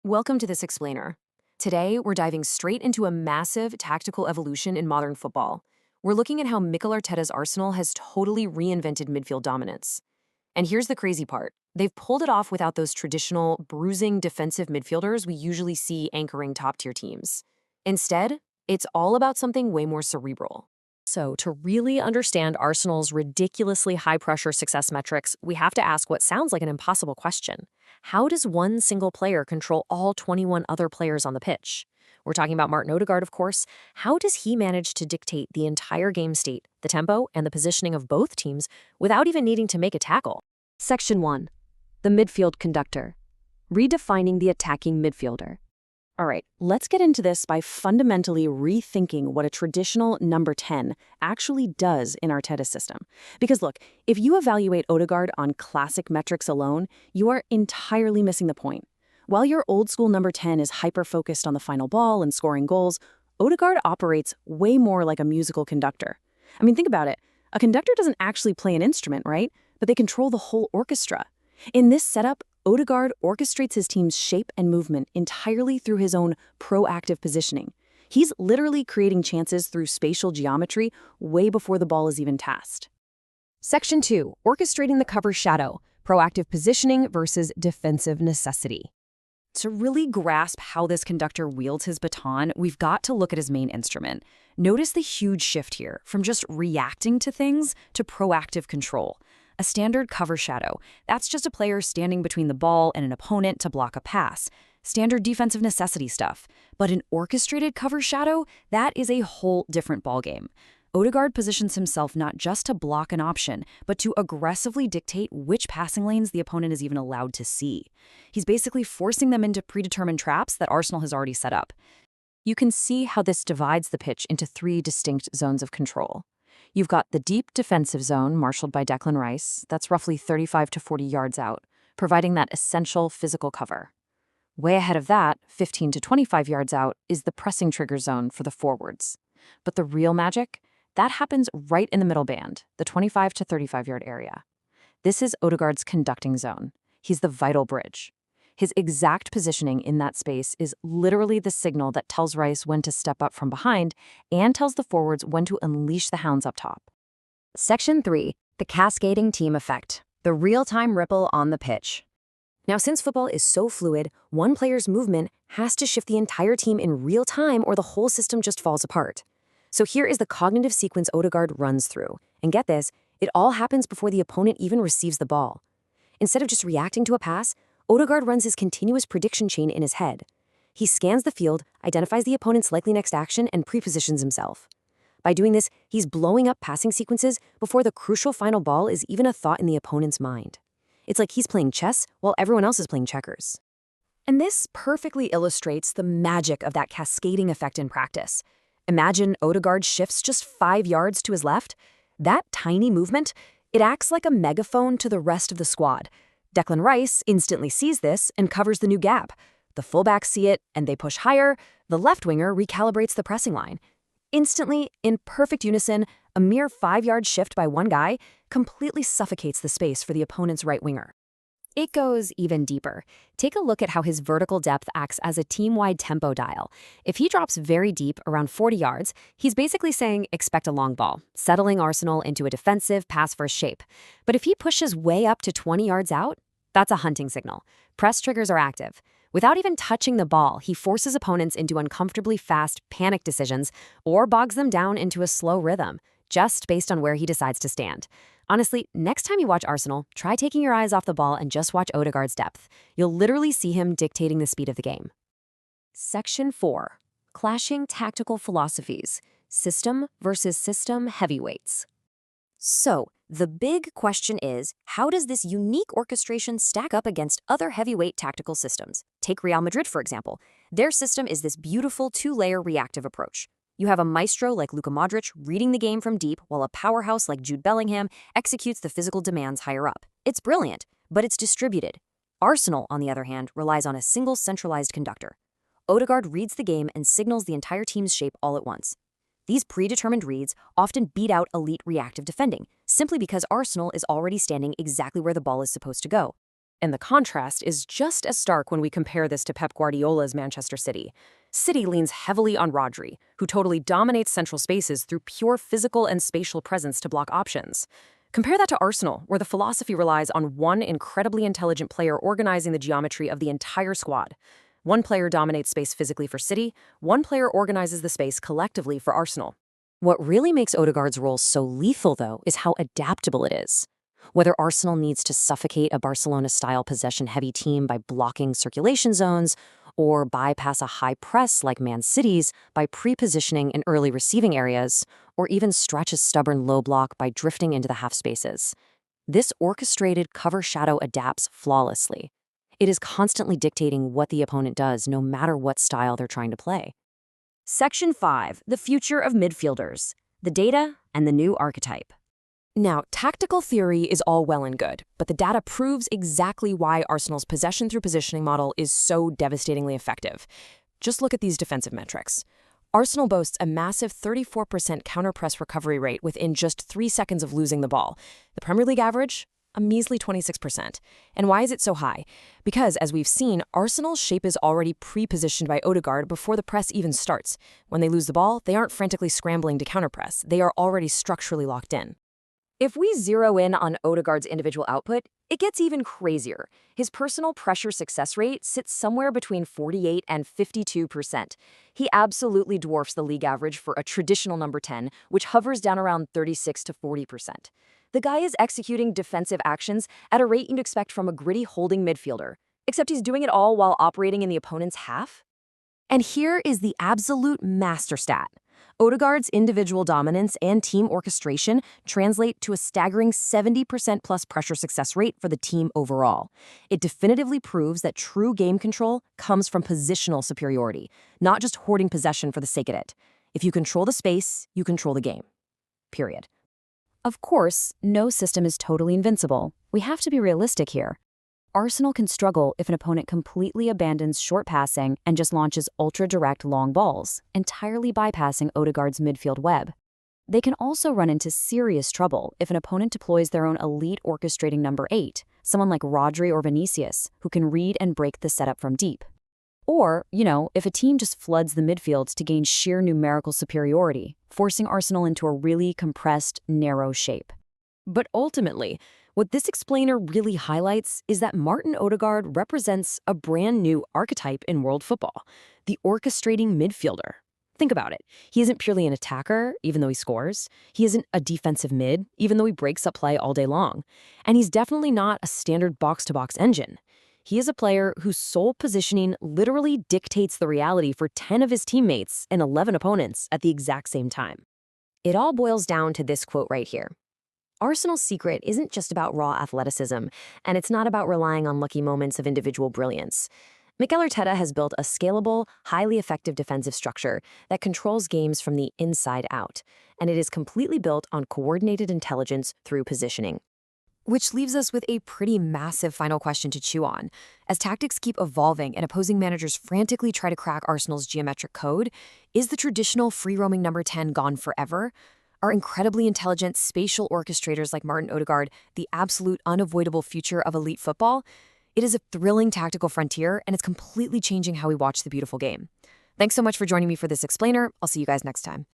Welcome to this explainer. Today, we're diving straight into a massive tactical evolution in modern football. We're looking at how Mikel Arteta's Arsenal has totally reinvented midfield dominance. And here's the crazy part. They've pulled it off without those traditional, bruising defensive midfielders we usually see anchoring top-tier teams. Instead, it's all about something way more cerebral. So, to really understand Arsenal's ridiculously high-pressure success metrics, we have to ask what sounds like an impossible question. How does one single player control all 21 other players on the pitch? We're talking about Martin Odegaard, of course. How does he manage to dictate the entire game state, the tempo, and the positioning of both teams without even needing to make a tackle? Section 1. The midfield conductor. Redefining the attacking midfielder. All right, let's get into this by fundamentally rethinking what a traditional number 10 actually does in Arteta's system. Because look, if you evaluate Odegaard on classic metrics alone, you are entirely missing the point. While your old-school number 10 is hyper-focused on the final ball and scoring goals, Odegaard operates way more like a musical conductor. I mean, think about it. A conductor doesn't actually play an instrument, right? But they control the whole orchestra. In this setup, Odegaard orchestrates his team's shape and movement entirely through his own proactive positioning. He's literally creating chances through spatial geometry way before the ball is even tasked. Section 2. Orchestrating the cover shadow. Proactive positioning versus defensive necessity. To really grasp how this conductor wields his baton, we've got to look at his main instrument. Notice the huge shift here, from just reacting to things to proactive control. A standard cover shadow, that's just a player standing between the ball and an opponent to block a pass. Standard defensive necessity stuff. But an orchestrated cover shadow, that is a whole different ballgame. Odegaard positions himself not just to block an option, but to aggressively dictate which passing lanes the opponent is even allowed to see. He's basically forcing them into predetermined traps that Arsenal has already set up. You can see how this divides the pitch into three distinct zones of control. You've got the deep defensive zone marshaled by Declan Rice, that's roughly 35 to 40 yards out, providing that essential physical cover. Way ahead of that, 15 to 25 yards out, is the pressing trigger zone for the forwards. But the real magic? That happens right in the middle band, the 25 to 35-yard area. This is Odegaard's conducting zone. He's the vital bridge. His exact positioning in that space is literally the signal that tells Rice when to step up from behind and tells the forwards when to unleash the hounds up top. Section 3. The cascading team effect. The real-time ripple on the pitch. Now, since football is so fluid, one player's movement has to shift the entire team in real time or the whole system just falls apart. So here is the cognitive sequence Odegaard runs through. And get this, it all happens before the opponent even receives the ball. Instead of just reacting to a pass, Odegaard runs his continuous prediction chain in his head. He scans the field, identifies the opponent's likely next action, and pre-positions himself. By doing this, he's blowing up passing sequences before the crucial final ball is even a thought in the opponent's mind. It's like he's playing chess while everyone else is playing checkers. And this perfectly illustrates the magic of that cascading effect in practice. Imagine Odegaard shifts just 5 yards to his left. That tiny movement, it acts like a megaphone to the rest of the squad. Declan Rice instantly sees this and covers the new gap. The fullbacks see it and they push higher. The left winger recalibrates the pressing line. Instantly, in perfect unison, a mere 5-yard shift by one guy completely suffocates the space for the opponent's right winger. It goes even deeper. Take a look at how his vertical depth acts as a team-wide tempo dial. If he drops very deep, around 40 yards, he's basically saying expect a long ball, settling Arsenal into a defensive pass-first shape. But if he pushes way up to 20 yards out, that's a hunting signal. Press triggers are active. Without even touching the ball, he forces opponents into uncomfortably fast panic decisions or bogs them down into a slow rhythm, just based on where he decides to stand. Honestly, next time you watch Arsenal, try taking your eyes off the ball and just watch Odegaard's depth. You'll literally see him dictating the speed of the game. Section 4. Clashing tactical philosophies. System versus system heavyweights. So, the big question is, how does this unique orchestration stack up against other heavyweight tactical systems? Take Real Madrid, for example. Their system is this beautiful two-layer reactive approach. You have a maestro like Luka Modric reading the game from deep, while a powerhouse like Jude Bellingham executes the physical demands higher up. It's brilliant, but it's distributed. Arsenal, on the other hand, relies on a single centralized conductor. Odegaard reads the game and signals the entire team's shape all at once. These predetermined reads often beat out elite reactive defending, simply because Arsenal is already standing exactly where the ball is supposed to go. And the contrast is just as stark when we compare this to Pep Guardiola's Manchester City. City leans heavily on Rodri, who totally dominates central spaces through pure physical and spatial presence to block options. Compare that to Arsenal, where the philosophy relies on one incredibly intelligent player organizing the geometry of the entire squad. One player dominates space physically for City, one player organizes the space collectively for Arsenal. What really makes Odegaard's role so lethal, though, is how adaptable it is. Whether Arsenal needs to suffocate a Barcelona-style possession-heavy team by blocking circulation zones, or bypass a high press like Man City's by pre-positioning in early receiving areas, or even stretch a stubborn low block by drifting into the half spaces, this orchestrated cover shadow adapts flawlessly. It is constantly dictating what the opponent does, no matter what style they're trying to play. Section 5, the future of midfielders, the data and the new archetype. Now, tactical theory is all well and good, but the data proves exactly why Arsenal's possession through positioning model is so devastatingly effective. Just look at these defensive metrics. Arsenal boasts a massive 34% counter-press recovery rate within just 3 seconds of losing the ball. The Premier League average? A measly 26%. And why is it so high? Because, as we've seen, Arsenal's shape is already pre-positioned by Odegaard before the press even starts. When they lose the ball, they aren't frantically scrambling to counter-press. They are already structurally locked in. If we zero in on Odegaard's individual output, it gets even crazier. His personal pressure success rate sits somewhere between 48 and 52%. He absolutely dwarfs the league average for a traditional number 10, which hovers down around 36 to 40%. The guy is executing defensive actions at a rate you'd expect from a gritty holding midfielder, except he's doing it all while operating in the opponent's half. And here is the absolute master stat. Odegaard's individual dominance and team orchestration translate to a staggering 70% plus pressure success rate for the team overall. It definitively proves that true game control comes from positional superiority, not just hoarding possession for the sake of it. If you control the space, you control the game. Period. Of course, no system is totally invincible. We have to be realistic here. Arsenal can struggle if an opponent completely abandons short passing and just launches ultra-direct long balls, entirely bypassing Odegaard's midfield web. They can also run into serious trouble if an opponent deploys their own elite orchestrating number 8, someone like Rodri or Vinicius, who can read and break the setup from deep. Or, if a team just floods the midfields to gain sheer numerical superiority, forcing Arsenal into a really compressed, narrow shape. But ultimately, what this explainer really highlights is that Martin Odegaard represents a brand new archetype in world football, the orchestrating midfielder. Think about it. He isn't purely an attacker, even though he scores. He isn't a defensive mid, even though he breaks up play all day long. And he's definitely not a standard box-to-box engine. He is a player whose sole positioning literally dictates the reality for 10 of his teammates and 11 opponents at the exact same time. It all boils down to this quote right here. Arsenal's secret isn't just about raw athleticism, and it's not about relying on lucky moments of individual brilliance. Mikel Arteta has built a scalable, highly effective defensive structure that controls games from the inside out, and it is completely built on coordinated intelligence through positioning. Which leaves us with a pretty massive final question to chew on. As tactics keep evolving and opposing managers frantically try to crack Arsenal's geometric code, is the traditional free-roaming number 10 gone forever? Are incredibly intelligent spatial orchestrators like Martin Odegaard the absolute unavoidable future of elite football? It is a thrilling tactical frontier, and it's completely changing how we watch the beautiful game. Thanks so much for joining me for this explainer. I'll see you guys next time.